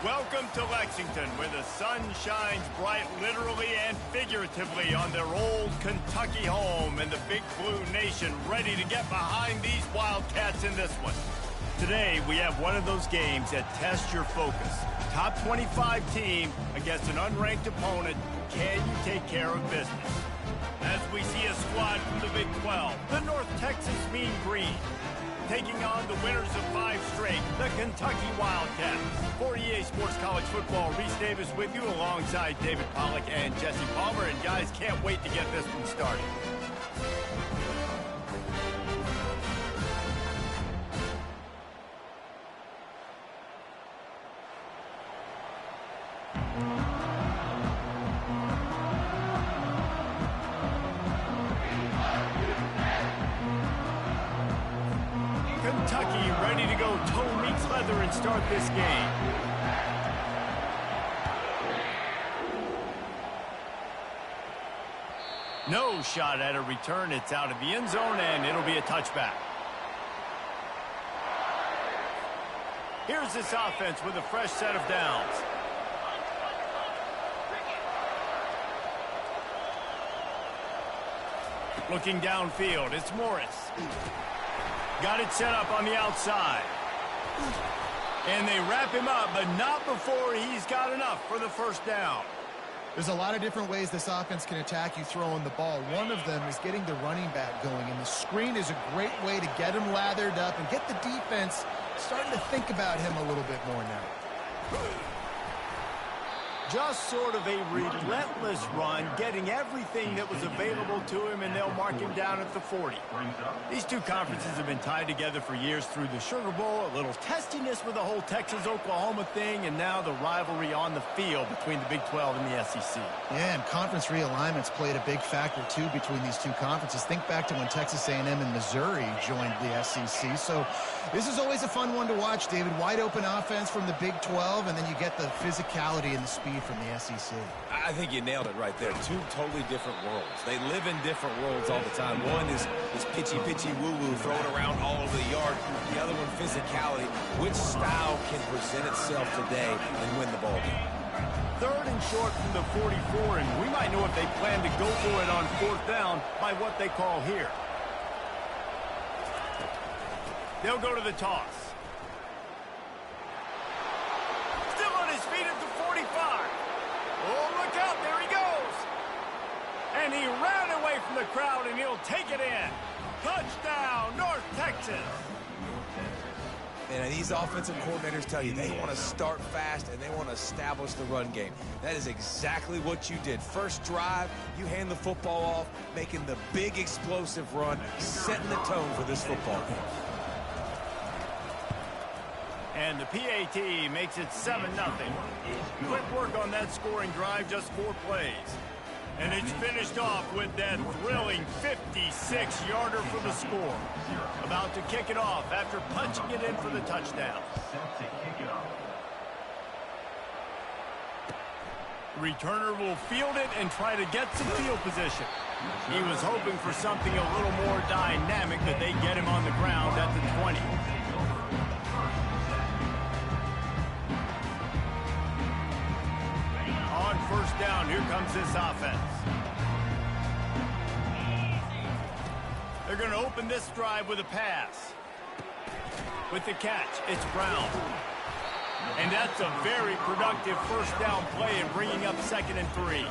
Welcome to Lexington, where the sun shines bright literally and figuratively on their old Kentucky home, and the Big Blue Nation ready to get behind these Wildcats in this one. Today, we have one of those games that tests your focus. Top 25 team against an unranked opponent. Can you take care of business? As we see a squad from the Big 12, the North Texas Mean Green, taking on the winners of 5 straight, the Kentucky Wildcats. For EA Sports College Football, Reese Davis with you alongside David Pollack and Jesse Palmer. And guys, can't wait to get this one started. Kentucky ready to go toe meets leather and start this game. No shot at a return. It's out of the end zone, and it'll be a touchback. Here's this offense with a fresh set of downs. Looking downfield, it's Morris. Got it set up on the outside. And they wrap him up, but not before he's got enough for the first down. There's a lot of different ways this offense can attack you throwing the ball. One of them is getting the running back going, and the screen is a great way to get him lathered up and get the defense starting to think about him a little bit more now. Just sort of a relentless run, getting everything that was available to him, and they'll mark him down at the 40. These two conferences have been tied together for years through the Sugar Bowl, a little testiness with the whole Texas-Oklahoma thing, and now the rivalry on the field between the Big 12 and the SEC. Yeah, and conference realignments played a big factor, too, between these two conferences. Think back to when Texas A&M and Missouri joined the SEC. So this is always a fun one to watch, David. Wide open offense from the Big 12, and then you get the physicality and the speed from the SEC. I think you nailed it right there. Two totally different worlds. They live in different worlds all the time. One is pitchy, woo-woo, throwing around all over the yard. The other one, physicality. Which style can present itself today and win the ball game? 3rd and short from the 44, and we might know if they plan to go for it on 4th down by what they call here. They'll go to the toss. Still on his feet at the 45. Oh, look out, there he goes. And he ran away from the crowd, and he'll take it in. Touchdown, North Texas. And these offensive coordinators tell you they want to start fast and they want to establish the run game. That is exactly what you did. First drive, you hand the football off, making the big explosive run, setting the tone for this football game. And the PAT makes it 7-0. Quick work on that scoring drive, just 4 plays. And it's finished off with that thrilling 56-yarder for the score. About to kick it off after punching it in for the touchdown. Returner will field it and try to get some field position. He was hoping for something a little more dynamic, but they get him on the ground at the 20. On 1st down, here comes this offense. They're going to open this drive with a pass. With the catch, it's Brown. And that's a very productive 1st down play and bringing up 2nd and 3.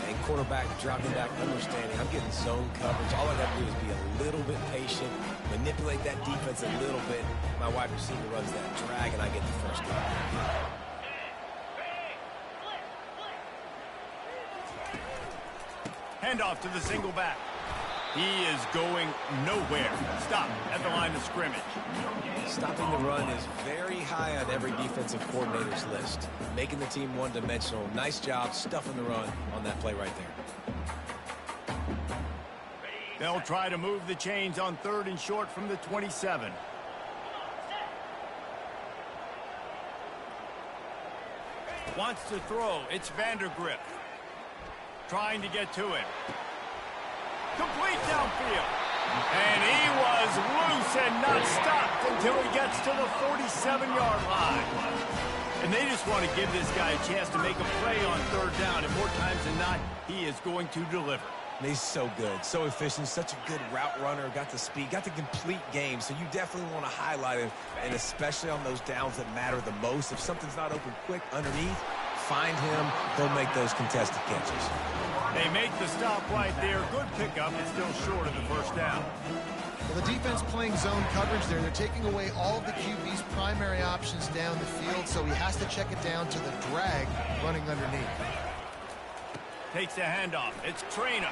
And quarterback dropping back, understanding I'm getting zone coverage. All I got to do is be a little bit patient, manipulate that defense a little bit. My wide receiver runs that drag, and I get the 1st down. Handoff to the single back. He is going nowhere. Stop at the line of scrimmage. Stopping the run is very high on every defensive coordinator's list. Making the team one-dimensional. Nice job stuffing the run on that play right there. They'll try to move the chains on 3rd and short from the 27. Wants to throw. It's Vandergrift. Trying to get to him. Complete downfield. And he was loose and not stopped until he gets to the 47-yard line. And they just want to give this guy a chance to make a play on third down, and more times than not, he is going to deliver. And he's so good, so efficient, such a good route runner, got the speed, got the complete game, so you definitely want to highlight him, and especially on those downs that matter the most. If something's not open quick underneath, find him, he'll make those contested catches. They make the stop right there. Good pickup, it's still short of the first down. Well, the defense playing zone coverage there. They're taking away all of the QB's primary options down the field, so he has to check it down to the drag running underneath. Takes a handoff. It's Trainer.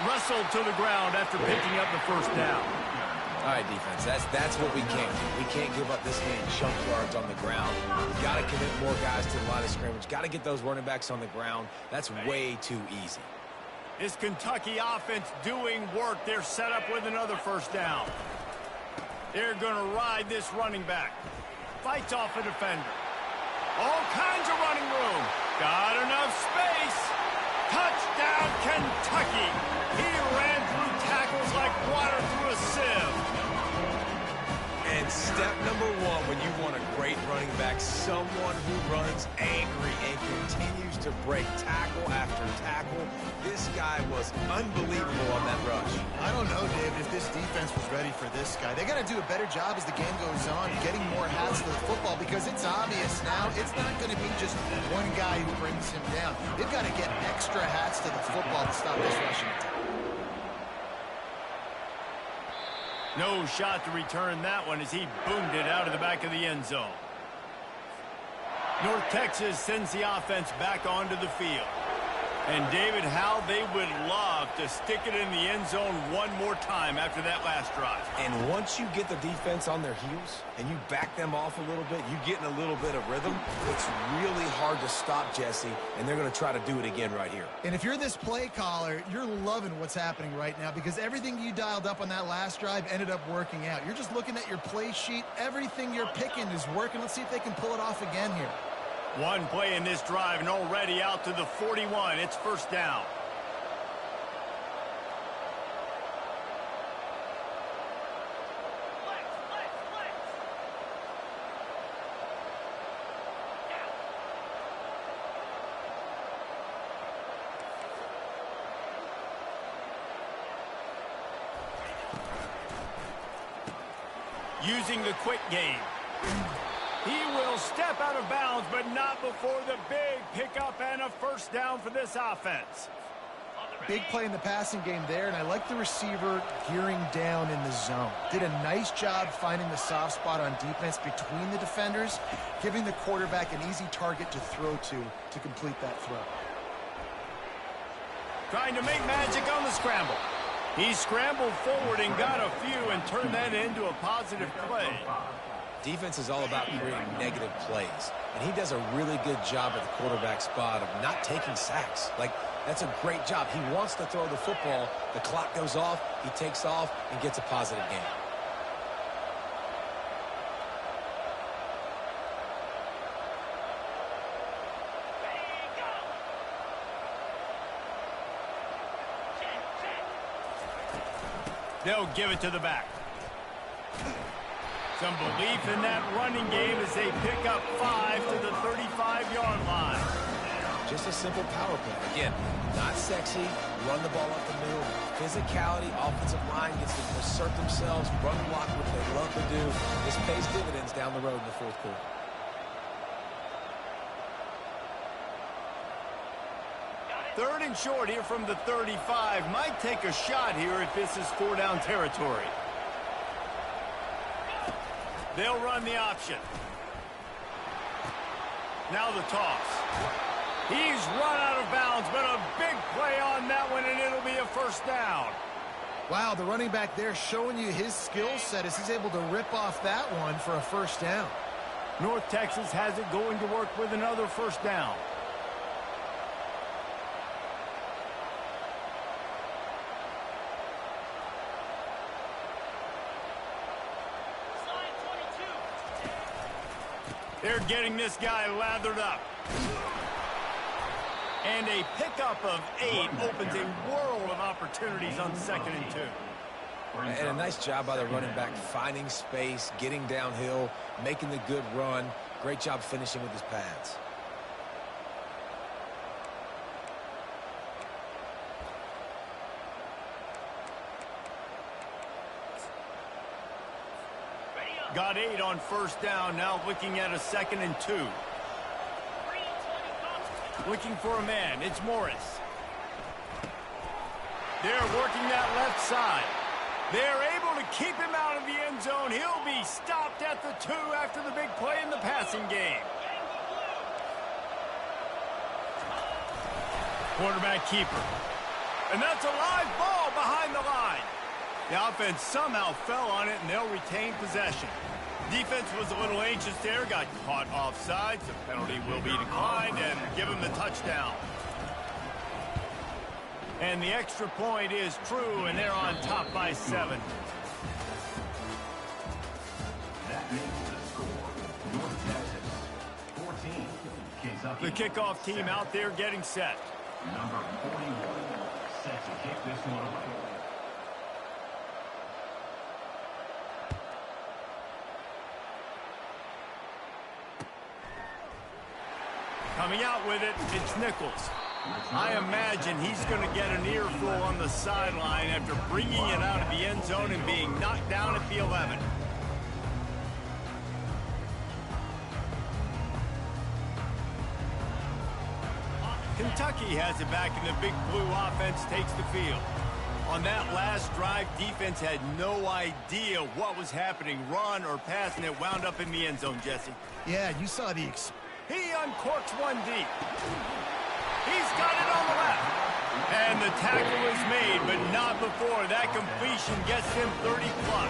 Wrestled to the ground after picking up the first down. All right, defense, that's what we can't do. We can't give up this many chunk yards on the ground. We've got to commit more guys to the line of scrimmage. Got to get those running backs on the ground. That's way too easy. This Kentucky offense doing work. They're set up with another first down. They're going to ride this running back. Fights off a defender. All kinds of running room. Got enough space. Touchdown, Kentucky. He ran through tackles like water through a sieve. And step number one when you want a great running back, someone who runs angry and continues to break tackle after tackle. This guy was unbelievable on that rush. I don't know, David, if this defense was ready for this guy. They got to do a better job as the game goes on, getting more hats to the football, because it's obvious now it's not going to be just one guy who brings him down. They've got to get extra hats to the football to stop this rushing attack. No shot to return that one as he boomed it out of the back of the end zone. North Texas sends the offense back onto the field. And David, how they would love to stick it in the end zone one more time after that last drive. And once you get the defense on their heels and you back them off a little bit, you get in a little bit of rhythm, it's really hard to stop Jesse, and they're going to try to do it again right here. And if you're this play caller, you're loving what's happening right now, because everything you dialed up on that last drive ended up working out. You're just looking at your play sheet. Everything you're picking is working. Let's see if they can pull it off again here. One play in this drive and already out to the 41. It's first down. Using the quick game. He will step out of bounds, but not before the big pickup and a first down for this offense. Big play in the passing game there, and I like the receiver gearing down in the zone. Did a nice job finding the soft spot on defense between the defenders, giving the quarterback an easy target to throw to complete that throw. Trying to make magic on the scramble. He scrambled forward and got a few and turned that into a positive play. Defense is all about creating negative plays, and he does a really good job at the quarterback spot of not taking sacks. Like, that's a great job. He wants to throw the football. The clock goes off, he takes off, and gets a positive gain. They'll give it to the back. Some belief in that running game as they pick up 5 to the 35-yard line. Just a simple power play. Again, not sexy, run the ball up the middle. Physicality, offensive line gets to assert themselves, run block, what they love to do. This pays dividends down the road in the fourth quarter. Third and short here from the 35. Might take a shot here if this is 4-down territory. They'll run the option. Now the toss. He's run out of bounds, but a big play on that one, and it'll be a first down. Wow, the running back there showing you his skill set as he's able to rip off that one for a first down. North Texas has it going to work with another first down. They're getting this guy lathered up. And a pickup of 8 opens a world of opportunities on 2nd and 2. And a nice job by the running back finding space, getting downhill, making the good run. Great job finishing with his pads. Got 8 on first down, now looking at a 2nd and 2. Looking for a man, it's Morris. They're working that left side. They're able to keep him out of the end zone. He'll be stopped at the 2 after the big play in the passing game. Quarterback keeper. And that's a live ball behind the line. The offense somehow fell on it, and they'll retain possession. Defense was a little anxious there, got caught offsides. The penalty will be declined and give them the touchdown. And the extra point is true, and they're on top by 7. That makes the score. North Texas, 14. The kickoff team out there getting set. Number 41, set to kick this one away. Coming out with it, it's Nichols. I imagine he's going to get an earful on the sideline after bringing it out of the end zone and being knocked down at the 11. Kentucky has it back, and the Big Blue offense takes the field. On that last drive, defense had no idea what was happening, run or pass, and it wound up in the end zone, Jesse. Yeah, you saw the... He uncorks one deep. He's got it on the left. And the tackle is made, but not before. That completion gets him 30-plus.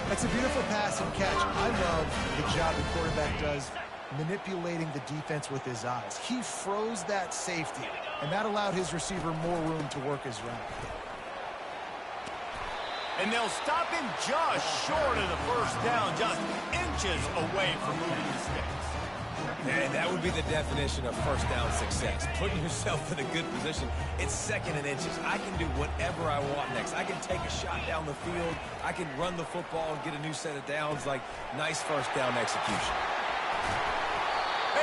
That's a beautiful pass and catch. I love the job the quarterback does manipulating the defense with his eyes. He froze that safety, and that allowed his receiver more room to work his route. And they'll stop him just short of the first down, just inches away from moving the sticks. And that would be the definition of first down success. Putting yourself in a good position. It's 2nd and inches. I can do whatever I want next. I can take a shot down the field. I can run the football and get a new set of downs. Like, nice first down execution.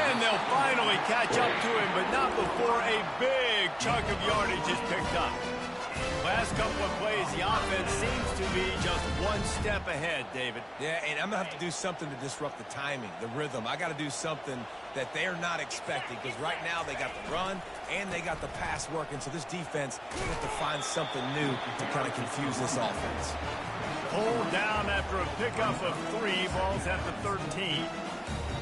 And they'll finally catch up to him, but not before a big chunk of yardage is picked up. Last couple of plays, the offense seems to be just one step ahead, David. Yeah, and I'm going to have to do something to disrupt the timing, the rhythm. I got to do something that they're not expecting, because right now they got the run and they got the pass working. So this defense has to find something new to kind of confuse this offense. Pulled down after a pickup of 3, balls at the 13.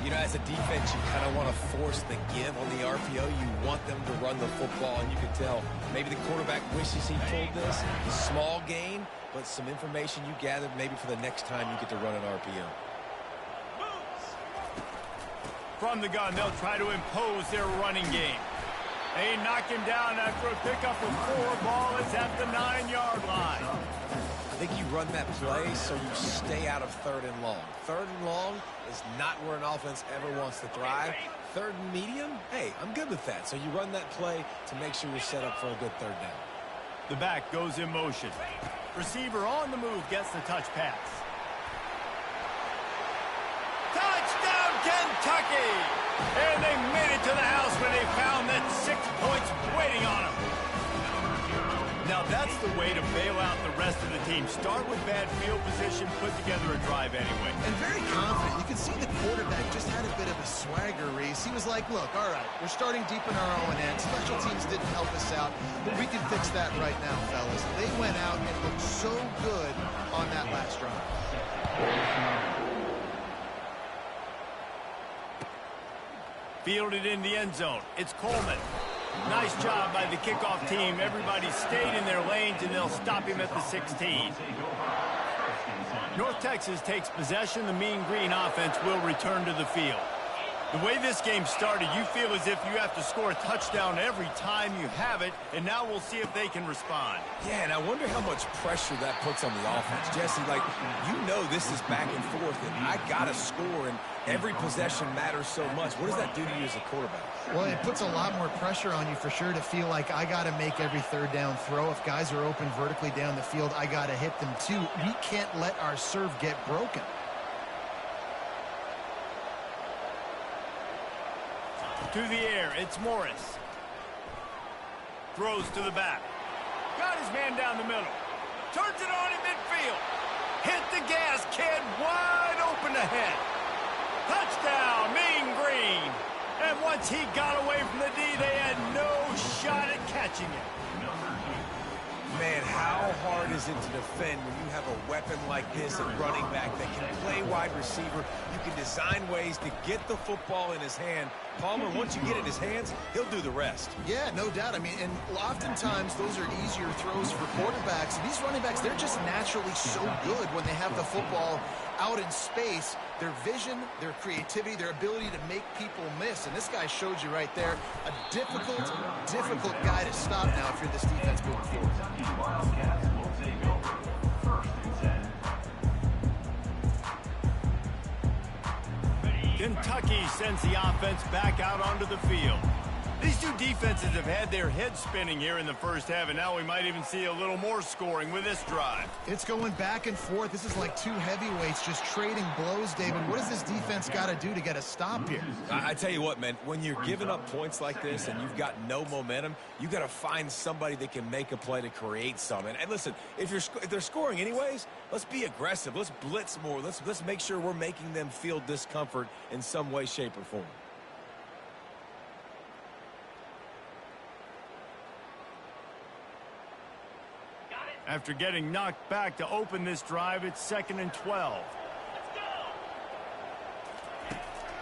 You know, as a defense, you kind of want to force the give on the RPO. You want them to run the football, and you can tell maybe the quarterback wishes he pulled this. Small gain, but some information you gathered maybe for the next time you get to run an RPO. From the gun, they'll try to impose their running game. They knock him down after a pickup of 4, ball is at the 9-yard line. I think you run that play so you stay out of 3rd and long. 3rd and long is not where an offense ever wants to thrive. 3rd and medium, hey, I'm good with that. So you run that play to make sure you're set up for a good 3rd down. The back goes in motion. Receiver on the move gets the touch pass. Touchdown, Kentucky! And they made it to the house when they found that 6 points waiting on them. Now that's the way to bail out the rest of the team. Start with bad field position, put together a drive anyway. And very confident. You can see the quarterback just had a bit of a swagger, Reese. He was like, look, all right, we're starting deep in our own end. Special teams didn't help us out, but we can fix that right now, fellas. They went out and looked so good on that last drive. Fielded in the end zone. It's Coleman. Nice job by the kickoff team. Everybody stayed in their lanes, and they'll stop him at the 16. North Texas takes possession. The Mean Green offense will return to the field. The way this game started, you feel as if you have to score a touchdown every time you have it, and now we'll see if they can respond. Yeah, and I wonder how much pressure that puts on the offense. Jesse, like, you know this is back and forth, and I got to score, and every possession matters so much. What does that do to you as a quarterback? Well, it puts a lot more pressure on you for sure to feel like I got to make every 3rd down throw. If guys are open vertically down the field, I got to hit them too. We can't let our serve get broken. To the air, it's Morris. Throws to the back. Got his man down the middle. Turns it on in midfield. Hit the gas, kid. Wide open ahead. Touchdown, Mean Green. And once he got away from the D, they had no shot at catching it. Man, how hard is it to defend when you have a weapon like this at running back that can play wide receiver? You can design ways to get the football in his hand. Palmer, once you get it in his hands, he'll do the rest. Yeah, no doubt. I mean, and oftentimes those are easier throws for quarterbacks. These running backs, they're just naturally so good when they have the football out in space. Their vision, their creativity, their ability to make people miss. And this guy showed you right there, a difficult guy to stop now if you're this defense moving forward. Wildcats will take over. First and 10. Kentucky sends the offense back out onto the field. These two defenses have had their heads spinning here in the first half, and now we might even see a little more scoring with this drive. It's going back and forth. This is like two heavyweights just trading blows, David. What does this defense got to do to get a stop here? I tell you what, man, when you're giving up points like this and you've got no momentum, you got to find somebody that can make a play to create some. And listen, if they're scoring anyways, let's be aggressive. Let's blitz more. Let's make sure we're making them feel discomfort in some way, shape, or form. After getting knocked back to open this drive, it's 2nd and 12.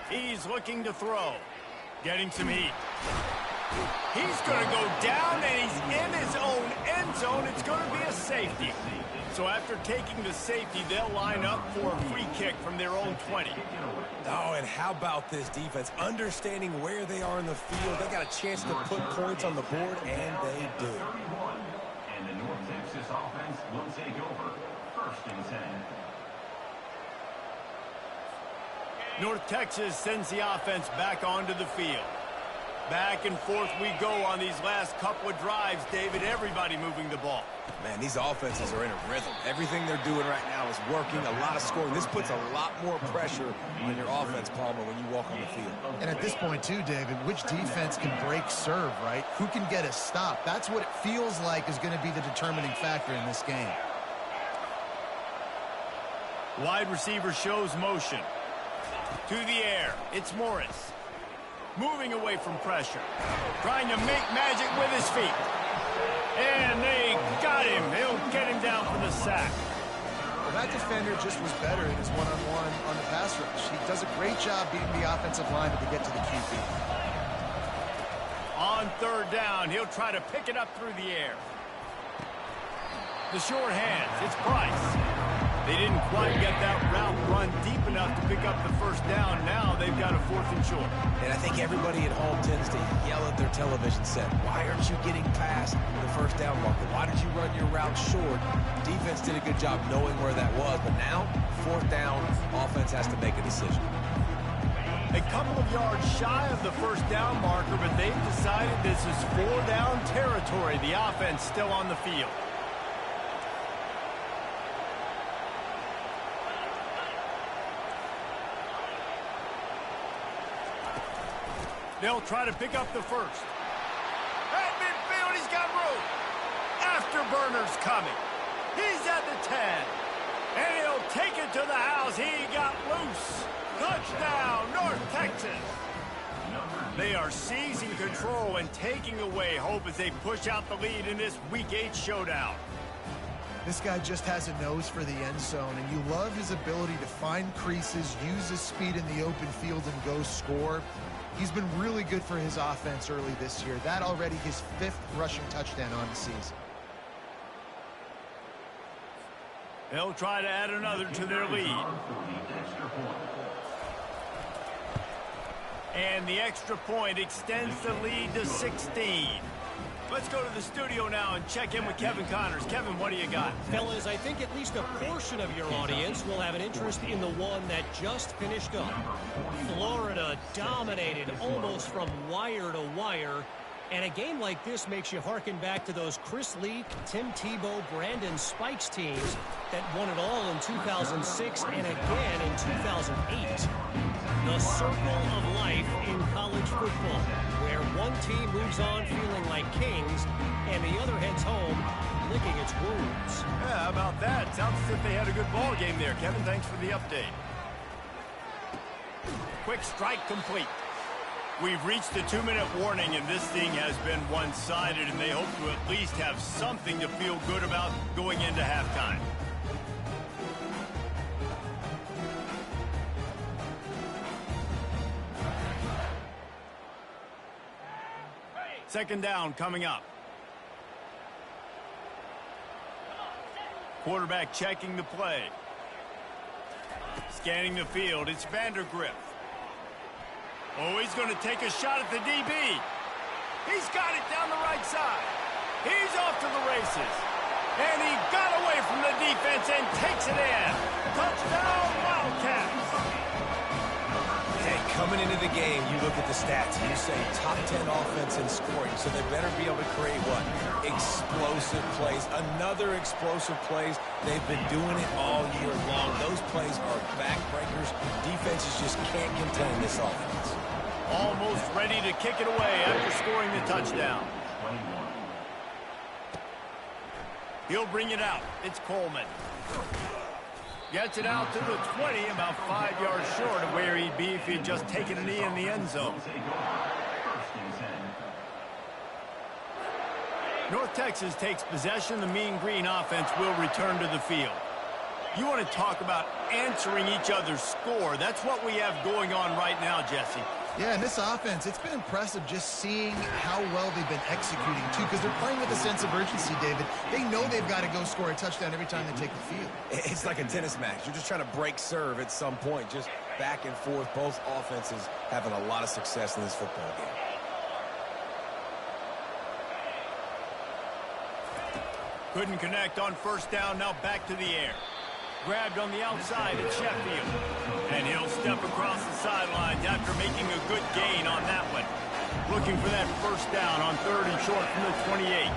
He's looking to throw. Getting some heat. He's going to go down, and he's in his own end zone. It's going to be a safety. So after taking the safety, they'll line up for a free kick from their own 20. Oh, and how about this defense? Understanding where they are in the field. They got a chance to put points on the board, and they do. And the North Texas offense will take over. First and 10. North Texas sends the offense back onto the field. Back and forth we go on these last couple of drives, David. Everybody moving the ball. Man, these offenses are in a rhythm. Everything they're doing right now is working. A lot of scoring. This puts a lot more pressure on your offense, Palmer, when you walk on the field. And at this point, too, David, which defense can break serve, right? Who can get a stop? That's what it feels like is going to be the determining factor in this game. Wide receiver shows motion. To the air, it's Morris. Moving away from pressure. Trying to make magic with his feet. And they got him. He'll get him down for the sack. Well, that defender just was better in his one-on-one on the pass rush. He does a great job beating the offensive lineman to get to the QB. On 3rd down, he'll try to pick it up through the air. The short hands, it's Price. They didn't quite get that route run deep enough to pick up the 1st down. Now they've got a 4th and short. And I think everybody at home tends to yell at their television set. Why aren't you getting past the 1st down marker? Why did you run your route short? Defense did a good job knowing where that was. But now, 4th down, offense has to make a decision. A couple of yards shy of the 1st down marker, but they've decided this is 4-down territory. The offense still on the field. They'll try to pick up the 1st. At midfield, he's got room. Afterburner's coming. He's at the 10. And he'll take it to the house. He got loose. Touchdown, North Texas. They are seizing control and taking away hope as they push out the lead in this Week 8 showdown. This guy just has a nose for the end zone, and you love his ability to find creases, use his speed in the open field, and go score. He's been really good for his offense early this year. That already his 5th rushing touchdown on the season. They'll try to add another to their lead. And the extra point extends the lead to 16. Let's go to the studio now and check in with Kevin Connors. Kevin, what do you got? Fellas, I think at least a portion of your audience will have an interest in the one that just finished up. Florida dominated almost from wire to wire. And a game like this makes you harken back to those Chris Leak, Tim Tebow, Brandon Spikes teams that won it all in 2006 and again in 2008. The circle of life in college college football, where one team moves on feeling like kings and the other heads home licking its wounds. Yeah, how about that? Sounds as if they had a good ball game there. Kevin, thanks for the update. Quick strike complete. We've reached the 2-minute warning, and this thing has been one-sided, and they hope to at least have something to feel good about going into halftime. Second down coming up. Quarterback checking the play. Scanning the field, it's Vandergriff. Oh, he's going to take a shot at the DB. He's got it down the right side. He's off to the races. And he got away from the defense and takes it in. Touchdown, Wildcats. Hey, coming into the game, you look at the stats, and you say top 10 offense in scoring, so they better be able to create what? Explosive plays. Another explosive plays. They've been doing it all year long. Those plays are backbreakers. Defenses just can't contain this offense. Almost ready to kick it away after scoring the touchdown. He'll bring it out. It's Coleman. Gets it out to the 20, about 5 yards short of where he'd be if he'd just taken a knee in the end zone. North Texas takes possession. The Mean Green offense will return to the field. You want to talk about answering each other's score. That's what we have going on right now, Jesse. Yeah, and this offense, it's been impressive just seeing how well they've been executing, too, because they're playing with a sense of urgency, David. They know they've got to go score a touchdown every time they take the field. It's like a tennis match. You're just trying to break serve at some point, just back and forth. Both offenses having a lot of success in this football game. Couldn't connect on first down, now back to the air. Grabbed on the outside at Sheffield. And he'll step across the sidelines after making a good gain on that one. Looking for that first down on 3rd and short from the 28.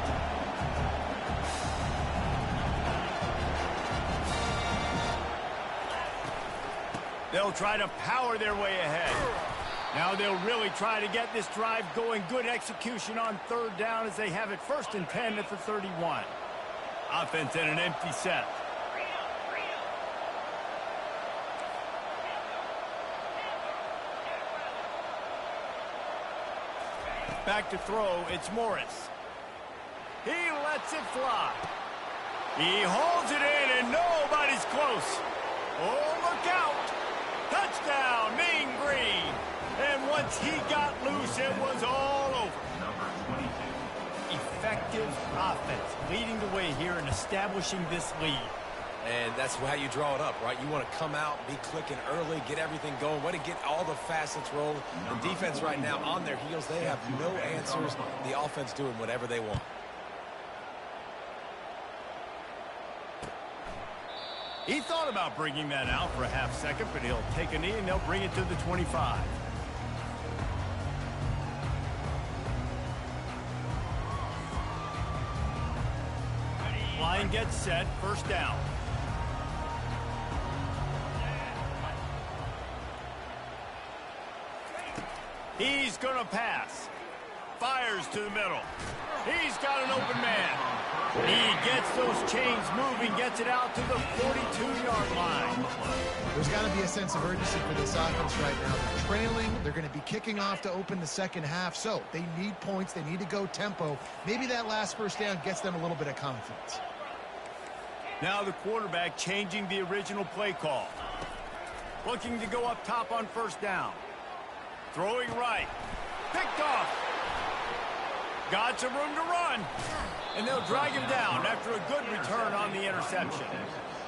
They'll try to power their way ahead. Now they'll really try to get this drive going. Good execution on 3rd down as they have it 1st and 10 at the 31. Offense in an empty set. Back to throw, it's Morris. He lets it fly. He holds it in and nobody's close. Oh, look out. Touchdown, Mean Green. And once he got loose, it was all over. Effective offense, leading the way here and establishing this lead. And that's how you draw it up, right? You want to come out, be clicking early, get everything going, want to get all the facets rolling. The defense right now on their heels, they have no answers. The offense doing whatever they want. He thought about bringing that out for a half second, but he'll take a knee and they'll bring it to the 25. Line gets set, first down. He's going to pass. Fires to the middle. He's got an open man. He gets those chains moving, gets it out to the 42-yard line. There's got to be a sense of urgency for this offense right now. They're trailing. They're going to be kicking off to open the second half. So they need points. They need to go tempo. Maybe that last first down gets them a little bit of confidence. Now the quarterback changing the original play call. Looking to go up top on first down. Throwing right. Picked off. Got some room to run. And they'll drag him down after a good return on the interception.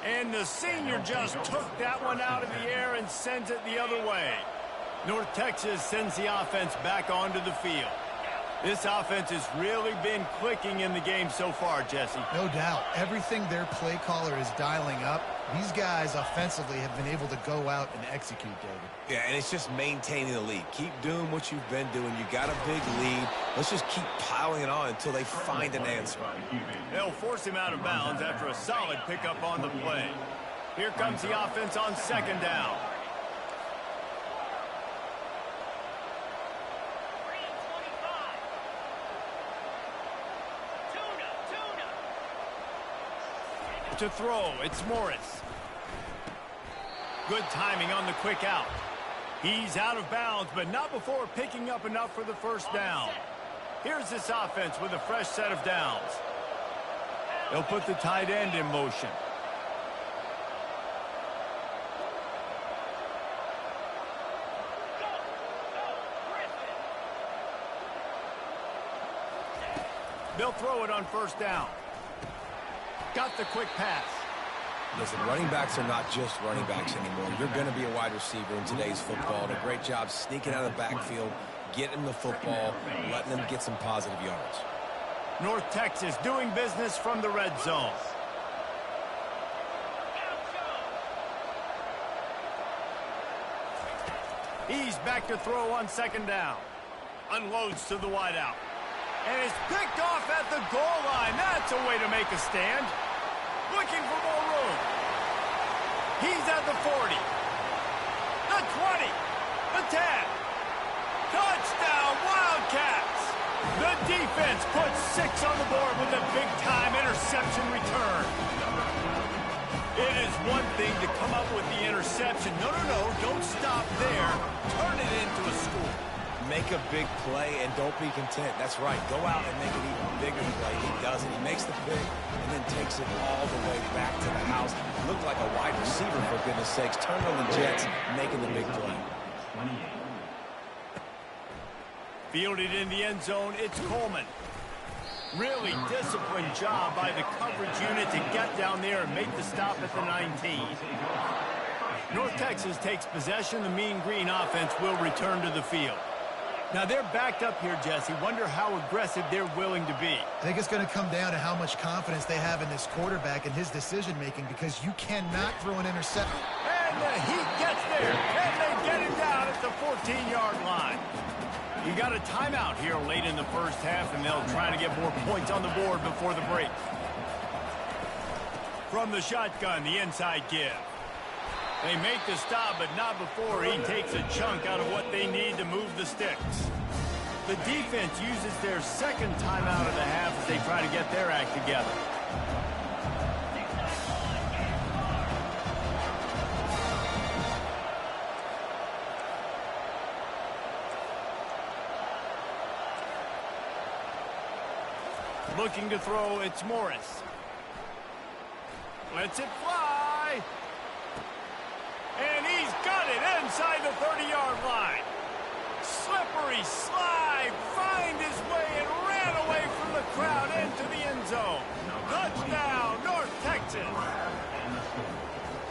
And the senior just took that one out of the air and sends it the other way. North Texas sends the offense back onto the field. This offense has really been clicking in the game so far, Jesse. No doubt. Everything their play caller is dialing up, these guys offensively have been able to go out and execute, David. Yeah, and it's just maintaining the lead. Keep doing what you've been doing. You got a big lead. Let's just keep piling it on until they find an answer. They'll force him out of bounds after a solid pickup on the play. Here comes the offense on second down. To throw, it's Morris. Good timing on the quick out. He's out of bounds, but not before picking up enough for the first down. Here's this offense with a fresh set of downs. They'll put the tight end in motion. They'll throw it on first down. Got the quick pass. Listen, running backs are not just running backs anymore. You're going to be a wide receiver in today's football. And a great job sneaking out of the backfield, getting the football, letting them get some positive yards. North Texas doing business from the red zone. He's back to throw on second down. Unloads to the wideout. And is picked off at the goal line. That's a way to make a stand. Looking for more room. He's at the 40. The 20. The 10. Touchdown, Wildcats. The defense puts 6 on the board with a big-time interception return. It is one thing to come up with the interception. No, don't stop there. Turn it into a score. Make a big play and don't be content. That's right. Go out and make an even bigger play. He does it. He makes the pick and then takes it all the way back to the house. Looked like a wide receiver, for goodness sakes. Turned on the Jets, making the big play. Fielded in the end zone, it's Coleman. Really disciplined job by the coverage unit to get down there and make the stop at the 19. North Texas takes possession. The Mean Green offense will return to the field. Now they're backed up here, Jesse. Wonder how aggressive they're willing to be. I think it's going to come down to how much confidence they have in this quarterback and his decision-making, because you cannot throw an interception. And he gets there, and they get him down at the 14-yard line. You got a timeout here late in the first half, and they'll try to get more points on the board before the break. From the shotgun, the inside give. They make the stop, but not before he takes a chunk out of what they need to move the sticks. The defense uses their second timeout of the half as they try to get their act together. Looking to throw, it's Morris. Lets it fly. And he's got it inside the 30-yard line. Slippery slide, find his way and ran away from the crowd into the end zone. Touchdown, North Texas.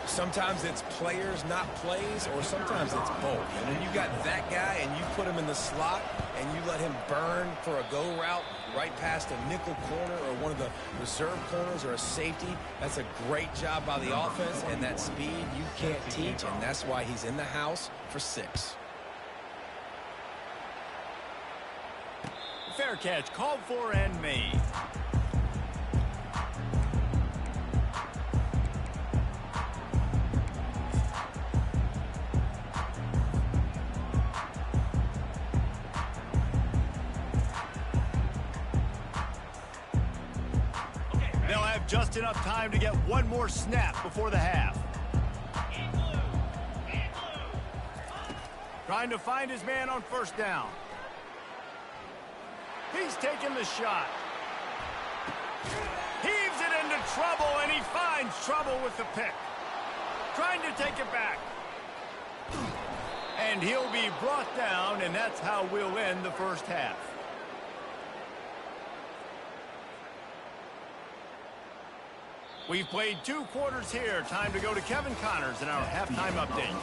Sometimes it's players, not plays, or sometimes it's both. And when you got that guy and you put him in the slot and you let him burn for a go route right past a nickel corner or one of the reserve corners or a safety, that's a great job by the offense, and that speed you can't teach, and that's why he's in the house for 6. Fair catch, called for and made. They'll have just enough time to get one more snap before the half. Trying to find his man on first down. He's taking the shot. Heaves it into trouble, and he finds trouble with the pick. Trying to take it back. And he'll be brought down, and that's how we'll end the first half. We've played 2 quarters here. Time to go to Kevin Connors in our halftime update.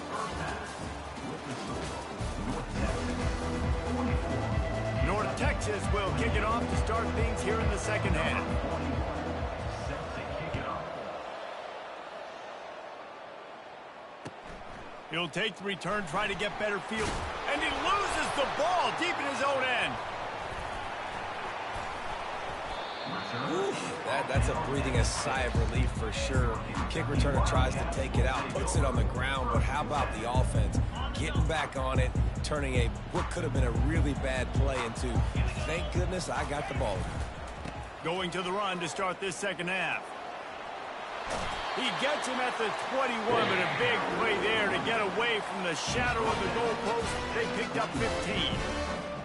North Texas will kick it off to start things here in the second half. He'll take the return, try to get better field, and he loses the ball deep in his own end. That's breathing a sigh of relief for sure. Kick returner tries to take it out, puts it on the ground, but how about the offense getting back on it, turning what could have been a really bad play into, thank goodness I got the ball. Going to the run to start this second half. He gets him at the 21, but a big play there to get away from the shadow of the goalpost. They picked up 15.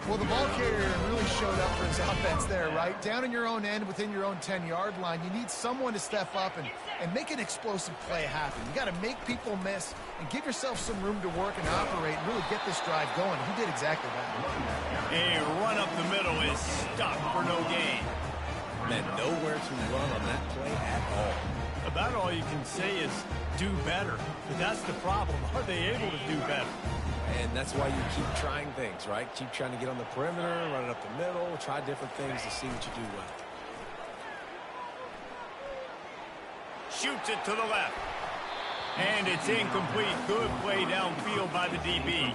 Well, the ball carrier really showed up for his offense there, right? Down in your own end within your own 10-yard line, you need someone to step up and make an explosive play happen. You got to make people miss and give yourself some room to work and operate and really get this drive going. He did exactly that. A run up the middle is stuck for no gain. Man, nowhere to run on that play at all. About all you can say is do better. But that's the problem. Are they able to do better? And that's why you keep trying things, right? Keep trying to get on the perimeter, run it up the middle, try different things to see what you do well. Shoots it to the left. And it's incomplete. Good play downfield by the DB.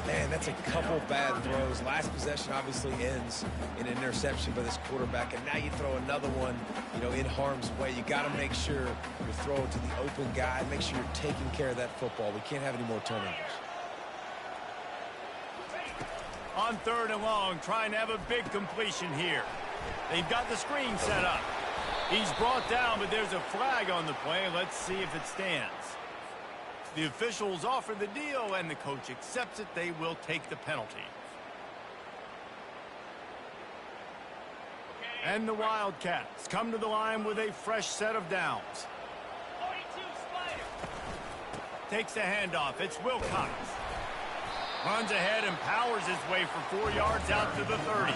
Man, that's a couple bad throws. Last possession obviously ends in an interception by this quarterback, and now you throw another one, in harm's way. You got to make sure you're throwing to the open guy. Make sure you're taking care of that football. We can't have any more turnovers. On 3rd and long, trying to have a big completion here. They've got the screen set up. He's brought down, but there's a flag on the play. Let's see if it stands. The officials offer the deal, and the coach accepts it. They will take the penalty. And the Wildcats come to the line with a fresh set of downs. 42 Spider. Takes the handoff. It's Wilcox. Runs ahead and powers his way for 4 yards out to the 30.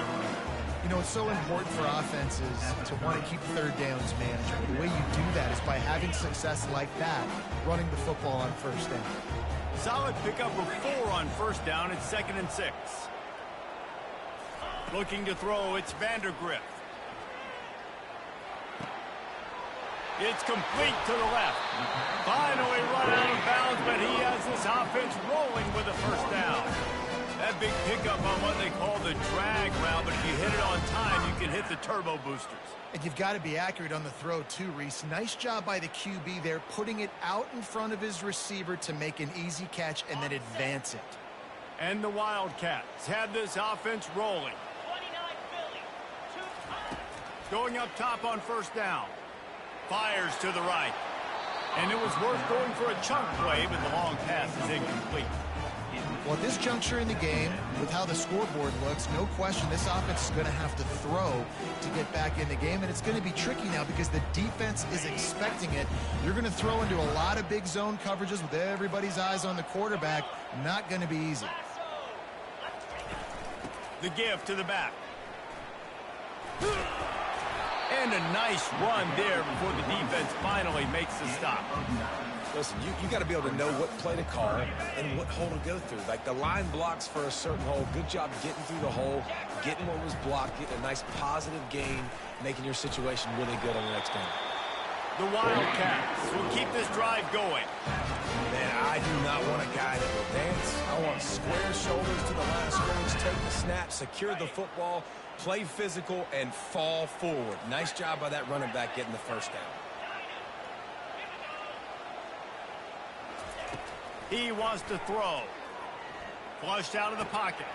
It's so important for offenses to want to keep third downs manageable. The way you do that is by having success like that, running the football on first down. Solid pickup of 4 on first down. It's 2nd and 6. Looking to throw, it's Vandergrift. It's complete to the left. Finally run out of bounds, but he has this offense rolling with a first down. That big pickup on what they call the drag route, but if you hit it on time, you can hit the turbo boosters. And you've got to be accurate on the throw too, Reese. Nice job by the QB there, putting it out in front of his receiver to make an easy catch and then advance it. And the Wildcats have this offense rolling. 29 Philly. Going up top on first down. Fires to the right. And it was worth going for a chunk play, but the long pass is incomplete. Well, at this juncture in the game, with how the scoreboard looks, no question this offense is going to have to throw to get back in the game, and it's going to be tricky now because the defense is expecting it. You're going to throw into a lot of big zone coverages with everybody's eyes on the quarterback. Not going to be easy. The give to the back. And a nice run there before the defense finally makes the stop. Listen, you got to be able to know what play to call and what hole to go through. Like the line blocks for a certain hole. Good job getting through the hole, getting what was blocked, getting a nice positive gain, making your situation really good on the next down. The Wildcats will keep this drive going. Man, I do not want a guy that will dance. I want square shoulders to the line of scrimmage, take the snap, secure the football, play physical, and fall forward. Nice job by that running back getting the first down. He wants to throw. Flushed out of the pocket.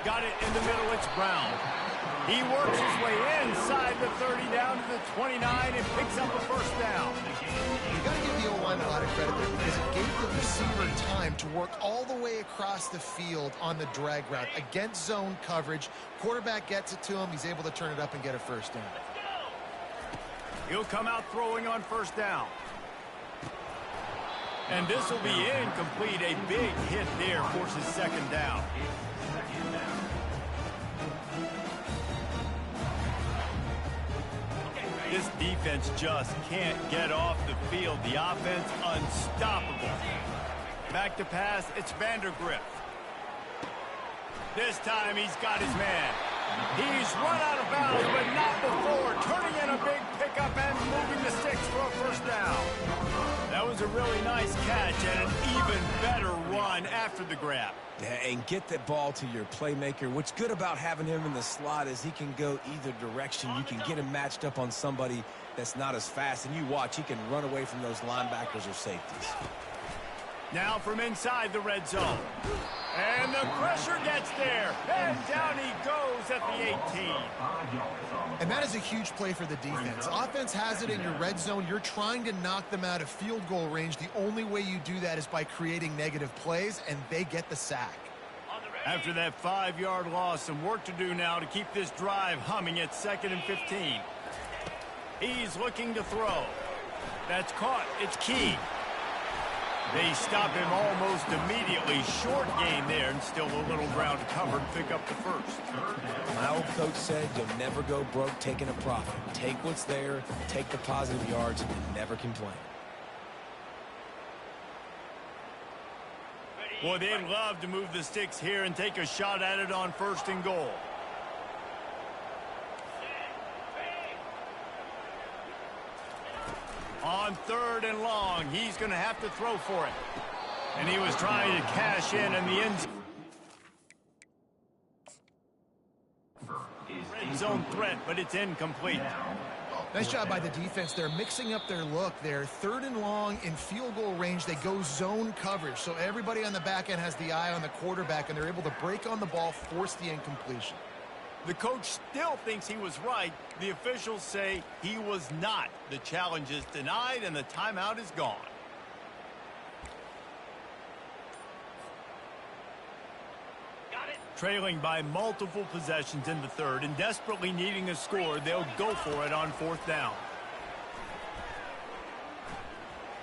Got it in the middle. It's Brown. He works his way inside the 30 down to the 29 and picks up a first down. You got to give the O-line a lot of credit there because it gave the receiver time to work all the way across the field on the drag route against zone coverage. Quarterback gets it to him. He's able to turn it up and get a first down. He'll come out throwing on first down. And this will be incomplete. A big hit there forces second down. This defense just can't get off the field. The offense unstoppable. Back to pass, it's Vandergrift. This time he's got his man. He's run out of bounds, but not before. Turning in a big pickup and moving the sticks for a first down. That was a really nice catch and an even better run after the grab. Yeah, and get that ball to your playmaker. What's good about having him in the slot is he can go either direction. You can get him matched up on somebody that's not as fast, and you watch, he can run away from those linebackers or safeties. Now from inside the red zone. And the pressure gets there. And down he goes at the 18. And that is a huge play for the defense. Offense has it in your red zone. You're trying to knock them out of field goal range. The only way you do that is by creating negative plays, and they get the sack. After that 5-yard loss, some work to do now to keep this drive humming at 2nd and 15. He's looking to throw. That's caught. It's key. They stop him almost immediately. Short gain there, and still a little ground to cover and pick up the first. My old coach said you'll never go broke taking a profit. Take what's there, take the positive yards, and never complain. Boy, they'd love to move the sticks here and take a shot at it on 1st and goal. On 3rd and long, he's going to have to throw for it. And he was trying to cash in the end zone threat, but it's incomplete. Nice job by the defense. They're mixing up their look. They're 3rd and long in field goal range. They go zone coverage. So everybody on the back end has the eye on the quarterback, and they're able to break on the ball, force the incompletion. The coach still thinks he was right. The officials say he was not. The challenge is denied, and the timeout is gone. Got it. Trailing by multiple possessions in the 3rd and desperately needing a score, they'll go for it on 4th down.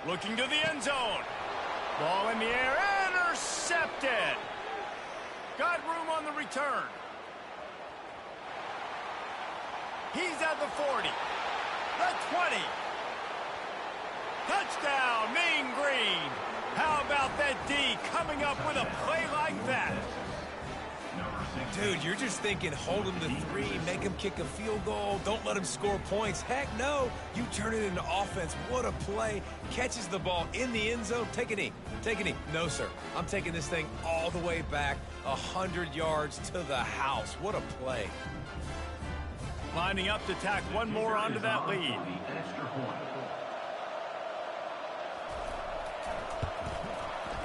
Looking to the end zone. Ball in the air, intercepted. Got room on the return. He's at the 40, the 20. Touchdown, Mean Green. How about that D coming up with a play like that? Dude, you're just thinking hold him to 3, make him kick a field goal, don't let him score points. Heck no, you turn it into offense. What a play. Catches the ball in the end zone. Take a knee. Take a knee. No, sir. I'm taking this thing all the way back 100 yards to the house. What a play. Lining up to tack one more onto that lead.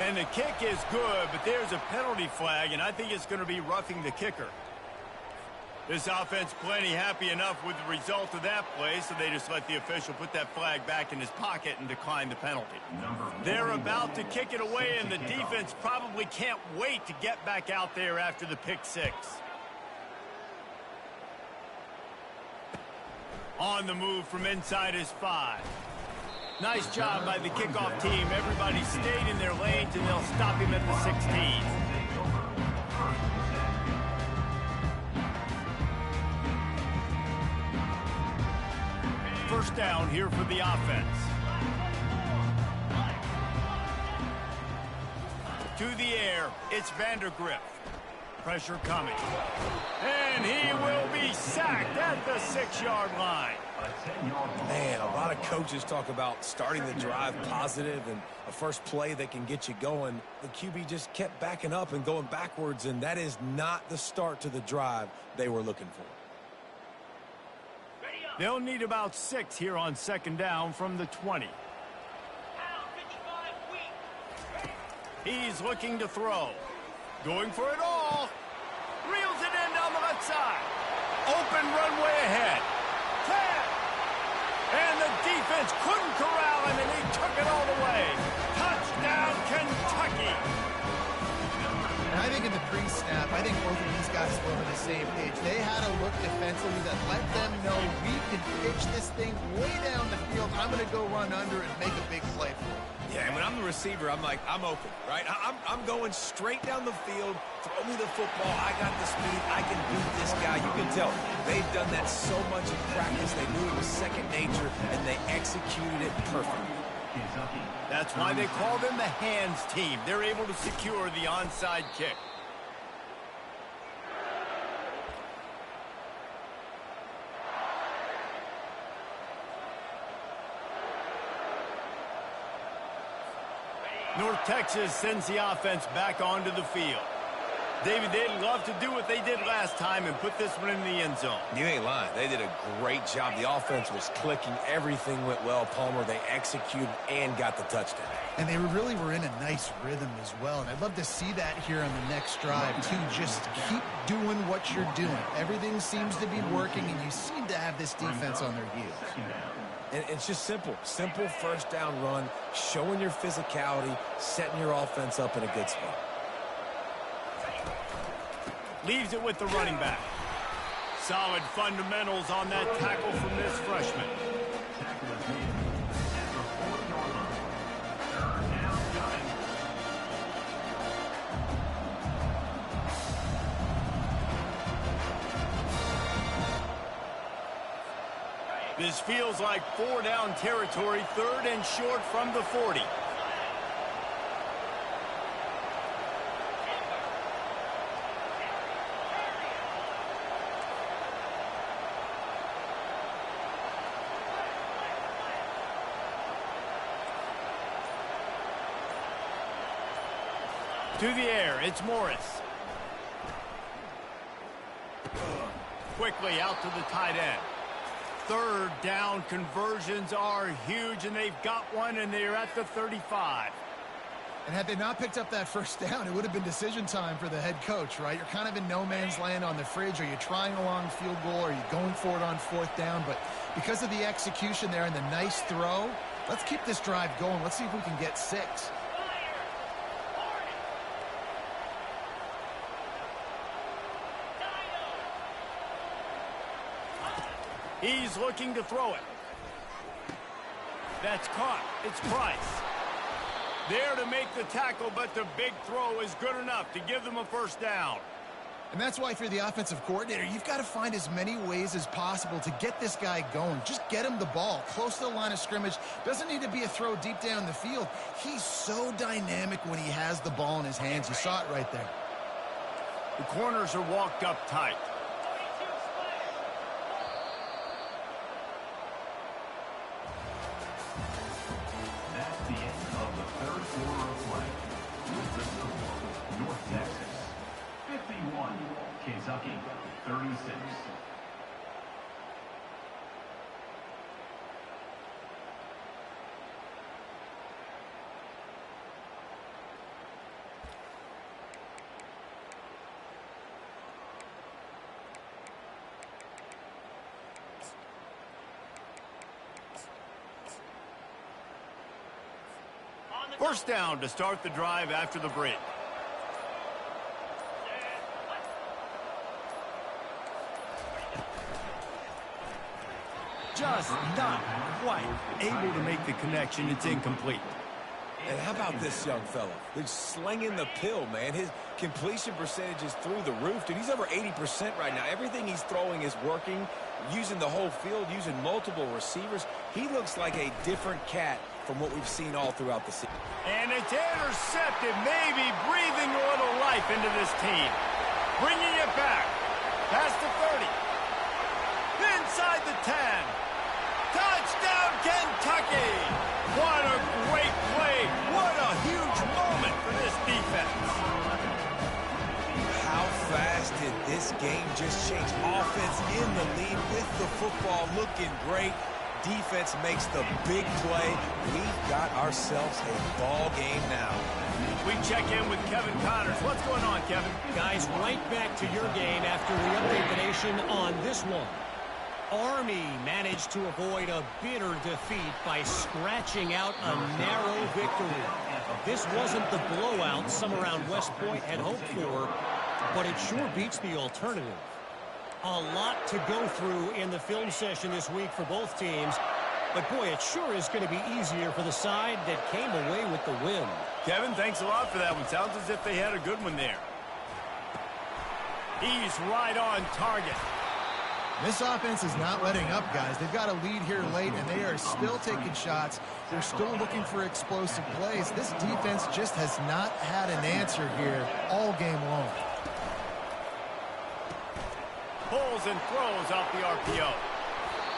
And the kick is good, but there's a penalty flag, and I think it's going to be roughing the kicker. This offense plenty happy enough with the result of that play, so they just let the official put that flag back in his pocket and decline the penalty. They're about to kick it away, and the defense probably can't wait to get back out there after the pick 6. On the move from inside his 5. Nice job by the kickoff team. Everybody stayed in their lanes, and they'll stop him at the 16. First down here for the offense. To the air, it's Vandergriff. Pressure coming. And he will be sacked at the 6-yard line. Man, a lot of coaches talk about starting the drive positive and a first play that can get you going. The QB just kept backing up and going backwards, and that is not the start to the drive they were looking for. They'll need about 6 here on 2nd down from the 20. He's looking to throw. Going for it all. Reels it in down the left side. Open runway ahead. 10. And the defense couldn't corral him, and he took it all the way. Touchdown, Kentucky. And I think in the pre-snap, I think both of these guys were on the same page. They had a look defensively that let them know we can pitch this thing way down the field. I'm going to go run under and make a big play for it. Yeah, and when I'm the receiver, I'm like, I'm open, right? I'm going straight down the field. Throw me the football. I got the speed. I can beat this guy. You can tell they've done that so much in practice. They knew it was second nature, and they executed it perfectly. That's why they call them the hands team. They're able to secure the onside kick. North Texas sends the offense back onto the field. David, they'd love to do what they did last time and put this one in the end zone. You ain't lying. They did a great job. The offense was clicking. Everything went well, Palmer. They executed and got the touchdown. And they really were in a nice rhythm as well. And I'd love to see that here on the next drive, too. Just keep doing what you're doing. Everything seems to be working, and you seem to have this defense on their heels. And it's just simple. Simple first down run, showing your physicality, setting your offense up in a good spot. Leaves it with the running back. Solid fundamentals on that tackle from this freshman. This feels like 4-down territory, 3rd and short from the 40. To the air, it's Morris. Quickly out to the tight end. 3rd down conversions are huge, and they've got one, and they're at the 35. And had they not picked up that first down, it would have been decision time for the head coach, right? You're kind of in no man's land on the fridge. Are you trying a long field goal? Are you going for it on 4th down? But because of the execution there and the nice throw, let's keep this drive going. Let's see if we can get 6. He's looking to throw it. That's caught. It's Price. There to make the tackle, but the big throw is good enough to give them a first down. And that's why if you're the offensive coordinator, you've got to find as many ways as possible to get this guy going. Just get him the ball close to the line of scrimmage. Doesn't need to be a throw deep down the field. He's so dynamic when he has the ball in his hands. You saw it right there. The corners are walked up tight. Kentucky, 36. First down to start the drive after the break. Just not quite able to make the connection. It's incomplete. And how about this young fella? He's slinging the pill, man. His completion percentage is through the roof. Dude, he's over 80% right now. Everything he's throwing is working, using the whole field, using multiple receivers. He looks like a different cat from what we've seen all throughout the season. And it's intercepted, maybe breathing a little life into this team. Bringing it back. Past the 30. Inside the 10. Touchdown, Kentucky! What a great play. What a huge moment for this defense. How fast did this game just change? Offense in the lead with the football looking great. Defense makes the big play. We've got ourselves a ball game now. We check in with Kevin Connors. What's going on, Kevin? Guys, right back to your game after we update the nation on this one. Army managed to avoid a bitter defeat by scratching out a narrow victory. This wasn't the blowout some around West Point had hoped for, but it sure beats the alternative. A lot to go through in the film session this week for both teams, but boy, it sure is going to be easier for the side that came away with the win. Kevin, thanks a lot for that one. Sounds as if they had a good one there. He's right on target. This offense is not letting up, guys. They've got a lead here late, and they are still taking shots. They're still looking for explosive plays. This defense just has not had an answer here all game long. Pulls and throws off the RPO.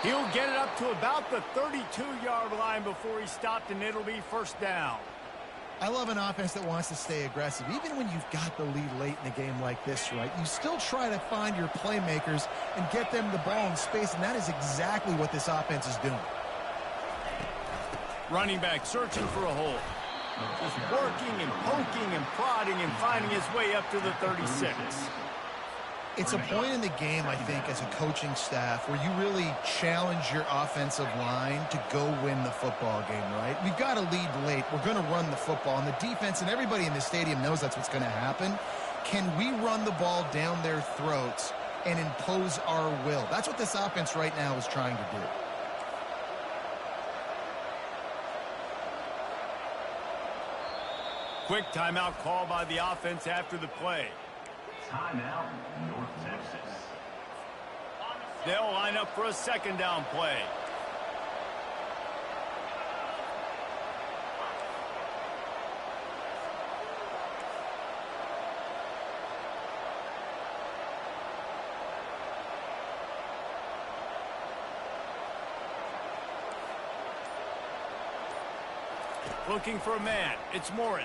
He'll get it up to about the 32-yard line before he's stopped, and it'll be first down. I love an offense that wants to stay aggressive. Even when you've got the lead late in a game like this, right, you still try to find your playmakers and get them the ball in space, and that is exactly what this offense is doing. Running back searching for a hole. Just working and poking and prodding and finding his way up to the 36. It's a point in the game, I think, as a coaching staff where you really challenge your offensive line to go win the football game, right? We've got to lead late. We're going to run the football. And the defense and everybody in the stadium knows that's what's going to happen. Can we run the ball down their throats and impose our will? That's what this offense right now is trying to do. Quick timeout call by the offense after the play. Timeout, North Texas. They'll line up for a second down play. Looking for a man. It's Morris.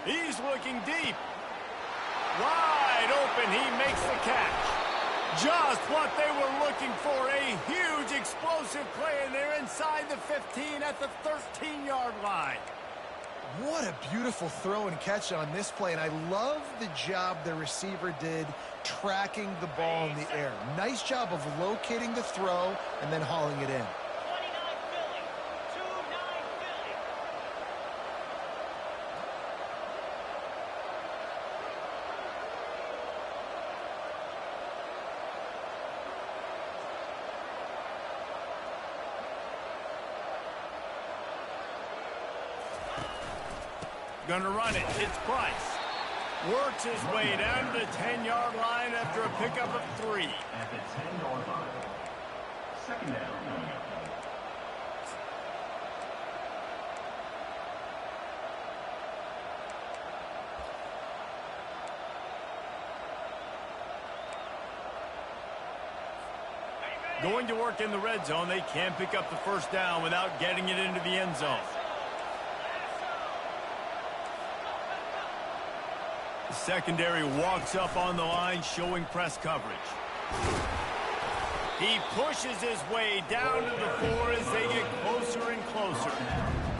He's looking deep. Wide open. He makes the catch. Just what they were looking for. A huge explosive play, and they're inside the 15 at the 13-yard line. What a beautiful throw and catch on this play, and I love the job the receiver did tracking the ball in the air. Nice job of locating the throw and then hauling it in. Gonna run it. It's Price. Works his way down to the 10-yard line after a pickup of 3. At the 10-yard line. Second down. Going to work in the red zone. They can't pick up the first down without getting it into the end zone. The secondary walks up on the line, showing press coverage. He pushes his way down to the 4 as they get closer and closer.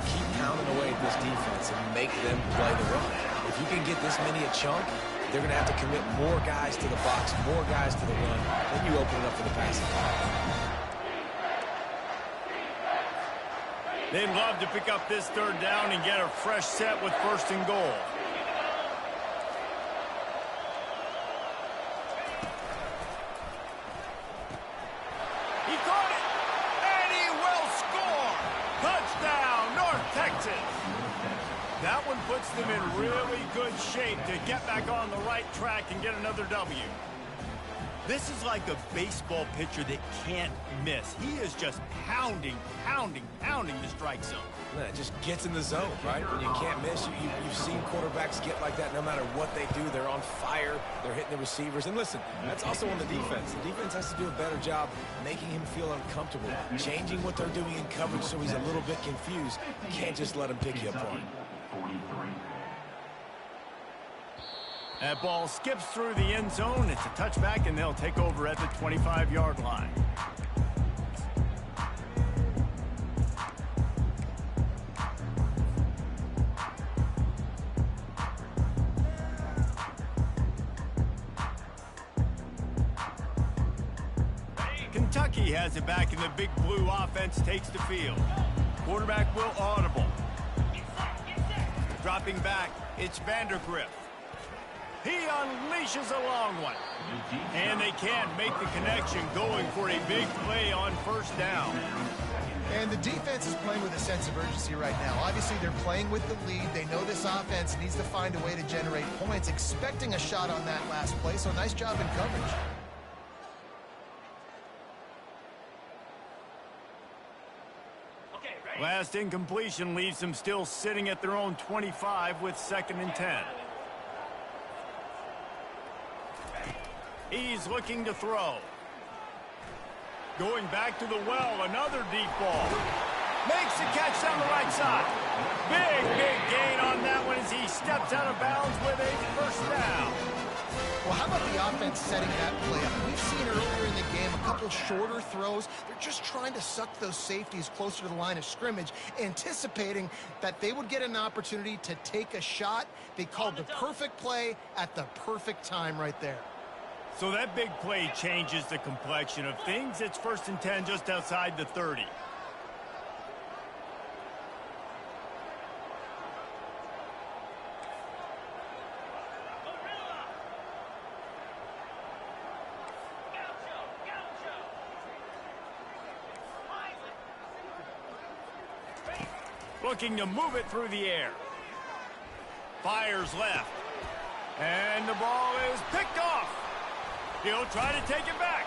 Keep pounding away at this defense and make them play the run. If you can get this many a chunk, they're going to have to commit more guys to the box, more guys to the run. Then you open it up for the passing. They'd love to pick up this third down and get a fresh set with first and goal. He caught it, and he will score. Touchdown, North Texas. That one puts them in really good shape to get back on the right track and get another W. This is like a baseball pitcher that can't miss. He is just pounding the strike zone. Man, it just gets in the zone, right? When you can't miss, you've seen quarterbacks get like that no matter what they do. They're on fire. They're hitting the receivers. And listen, that's also on the defense. The defense has to do a better job making him feel uncomfortable, changing what they're doing in coverage so he's a little bit confused. You can't just let him pick you apart. 43. That ball skips through the end zone. It's a touchback, and they'll take over at the 25-yard line. Kentucky has it back, and the big blue offense takes the field. Quarterback will audible. Dropping back, it's Vandergriff. He unleashes a long one. And they can't make the connection, going for a big play on first down. And the defense is playing with a sense of urgency right now. Obviously, they're playing with the lead. They know this offense needs to find a way to generate points, expecting a shot on that last play. So nice job in coverage. Last incompletion leaves them still sitting at their own 25 with 2nd and 10. He's looking to throw. Going back to the well, another deep ball. Makes the catch down the right side. Big gain on that one as he steps out of bounds with a first down. Well, how about the offense setting that play up? We've seen earlier in the game a couple shorter throws. They're just trying to suck those safeties closer to the line of scrimmage, anticipating that they would get an opportunity to take a shot. They called the perfect play at the perfect time right there. So that big play changes the complexion of things. It's 1st and 10 just outside the 30. Looking to move it through the air. Fires left. And the ball is picked off. He'll try to take it back.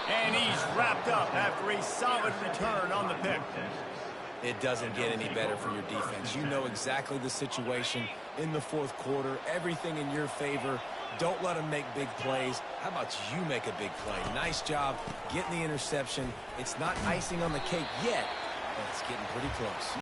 And he's wrapped up after a solid return on the pick. It doesn't get any better for your defense. You know exactly the situation in the 4th quarter. Everything in your favor. Don't let them make big plays. How about you make a big play? Nice job getting the interception. It's not icing on the cake yet, but it's getting pretty close.